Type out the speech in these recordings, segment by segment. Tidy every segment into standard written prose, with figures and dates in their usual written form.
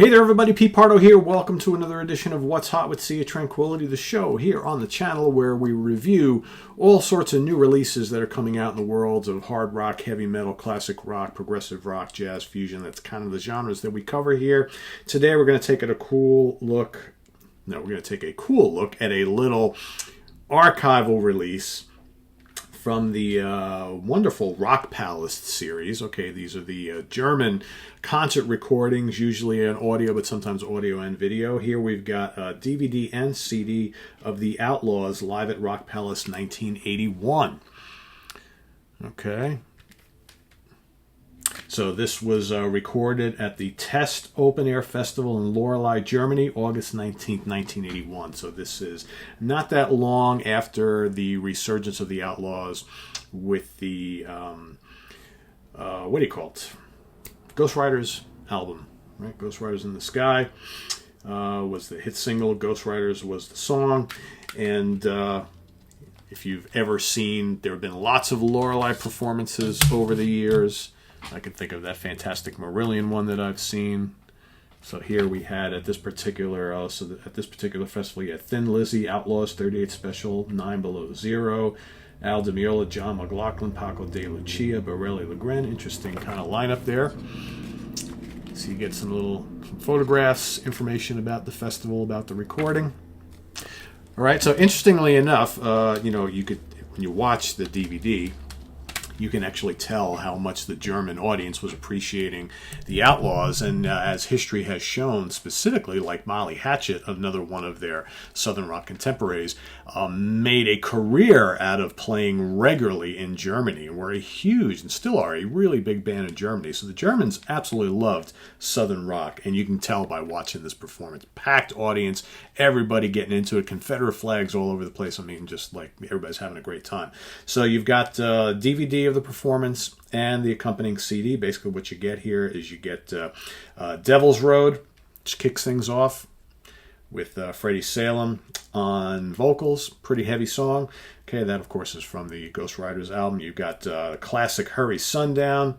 Hey there everybody, Pete Pardo here. Welcome to another edition of What's Hot with Sea of Tranquility, the show here on the channel where we review all sorts of new releases that are coming out in the worlds of hard rock, heavy metal, classic rock, progressive rock, jazz, fusion. That's kind of the genres that we cover here. Today we're going to take a cool look at a little archival release from the wonderful Rockpalast series. Okay, these are the German concert recordings, usually in audio, but sometimes audio and video. Here we've got a DVD and CD of the Outlaws live at Rockpalast 1981. Okay. So this was recorded at the Test Open Air Festival in Lorelei, Germany, August 19th, 1981. So this is not that long after the resurgence of the Outlaws with the, Ghost Riders album, right? Ghost Riders in the Sky was the hit single. Ghost Riders was the song. And if you've ever seen, there have been lots of Lorelei performances over the years. I can think of that fantastic Marillion one that I've seen. So here we had at this particular festival, you had Thin Lizzy, Outlaws 38 Special, 9 Below Zero, Al Di Meola, John McLaughlin, Paco de Lucia, Borelli Legren. Interesting kind of lineup there. So you get some photographs, information about the festival, about the recording. All right. So interestingly enough, you could, when you watch the DVD, you can actually tell how much the German audience was appreciating the Outlaws. And as history has shown, specifically like Molly Hatchet, another one of their Southern rock contemporaries, made a career out of playing regularly in Germany and were a huge, and still are, a really big band in Germany. So the Germans absolutely loved Southern rock, and you can tell by watching this performance. Packed audience, everybody getting into it, Confederate flags all over the place. I mean, just like everybody's having a great time. So you've got DVD of the performance and the accompanying CD. Basically what you get here is you get Devil's Road, which kicks things off with Freddie Salem on vocals. Pretty heavy song. Okay, that of course is from the Ghost Riders album. You've got classic Hurry Sundown.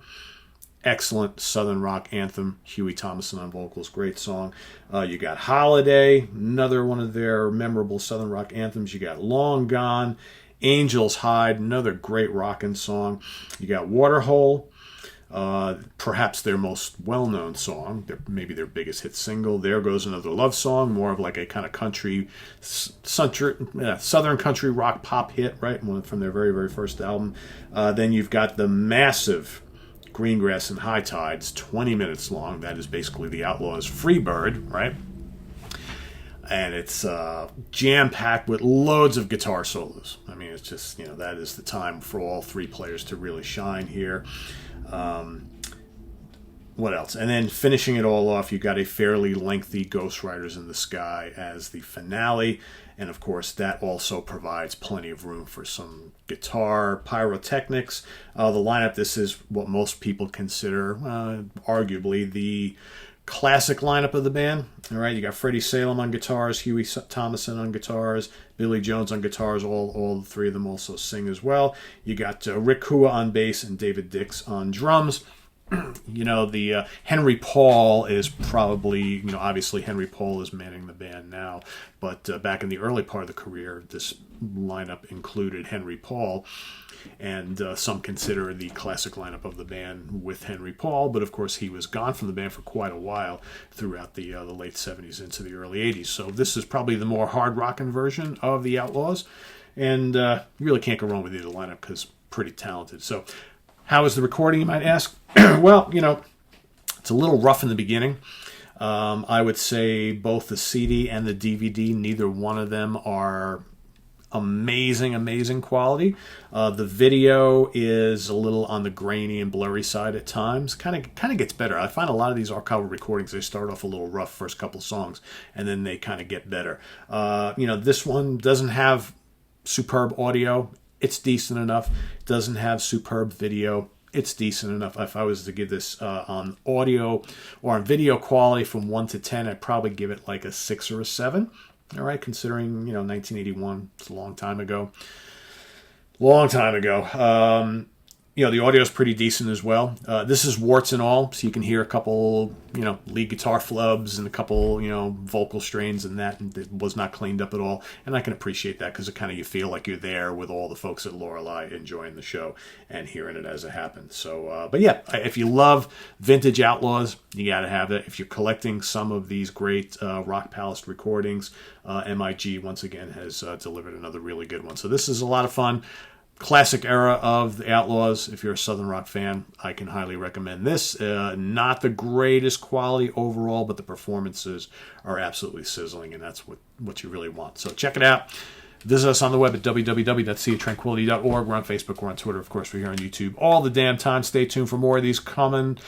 Excellent Southern rock anthem. Huey Thomason on vocals. Great song. You got Holiday, another one of their memorable Southern rock anthems. You got Long Gone, Angels Hide, another great rockin' song. You got Waterhole, perhaps their most well-known song, maybe their biggest hit single. There Goes Another Love Song, more of like a kind of country, Southern country rock pop hit, right? One from their very, very first album. Then you've got the massive Greengrass and High Tides, 20 minutes long. That is basically the Outlaws' Freebird, right? And it's jam-packed with loads of guitar solos. I mean, it's just, that is the time for all three players to really shine here. What else? And then finishing it all off, you got a fairly lengthy Ghost Riders in the Sky as the finale. And of course, that also provides plenty of room for some guitar pyrotechnics. The lineup, this is what most people consider, arguably, the classic lineup of the band. All right, you got Freddie Salem on guitars, Huey Thomason on guitars, Billy Jones on guitars. All the three of them also sing as well. You got Rick Hua on bass and David Dix on drums. The Henry Paul is probably, obviously Henry Paul is manning the band now, but back in the early part of the career, this lineup included Henry Paul, and some consider the classic lineup of the band with Henry Paul, but of course he was gone from the band for quite a while throughout the late 70s into the early 80s. So this is probably the more hard rockin' version of the Outlaws, and you really can't go wrong with either lineup because pretty talented. So how is the recording, you might ask? Well, it's a little rough in the beginning. I would say both the CD and the DVD, neither one of them are amazing quality. The video is a little on the grainy and blurry side at times. Kind of gets better. I find a lot of these archival recordings, they start off a little rough first couple songs, and then they kind of get better. This one doesn't have superb audio. It's decent enough. It doesn't have superb video. It's decent enough. If I was to give this on audio or on video quality from 1 to 10, I'd probably give it like a 6 or a 7. All right, considering, 1981, it's a long time ago. the audio is pretty decent as well. This is warts and all, so you can hear a couple, lead guitar flubs and a couple, vocal strains and that, and it was not cleaned up at all. And I can appreciate that because it kind of, you feel like you're there with all the folks at Lorelei enjoying the show and hearing it as it happens. So, but yeah, if you love vintage Outlaws, you got to have it. If you're collecting some of these great Rockpalast recordings, MIG once again has delivered another really good one. So this is a lot of fun. Classic era of the Outlaws. If you're a Southern rock fan, I can highly recommend this. Not the greatest quality overall, but the performances are absolutely sizzling, and that's what you really want. So check it out. Visit us on the web at www.seaoftranquility.org. We're on Facebook. We're on Twitter. Of course, we're here on YouTube all the damn time. Stay tuned for more of these coming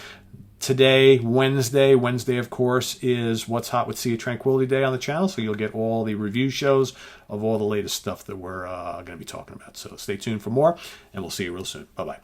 today, Wednesday. Wednesday, of course, is What's Hot with Sea of Tranquility Day on the channel, so you'll get all the review shows of all the latest stuff that we're going to be talking about. So stay tuned for more, and we'll see you real soon. Bye-bye.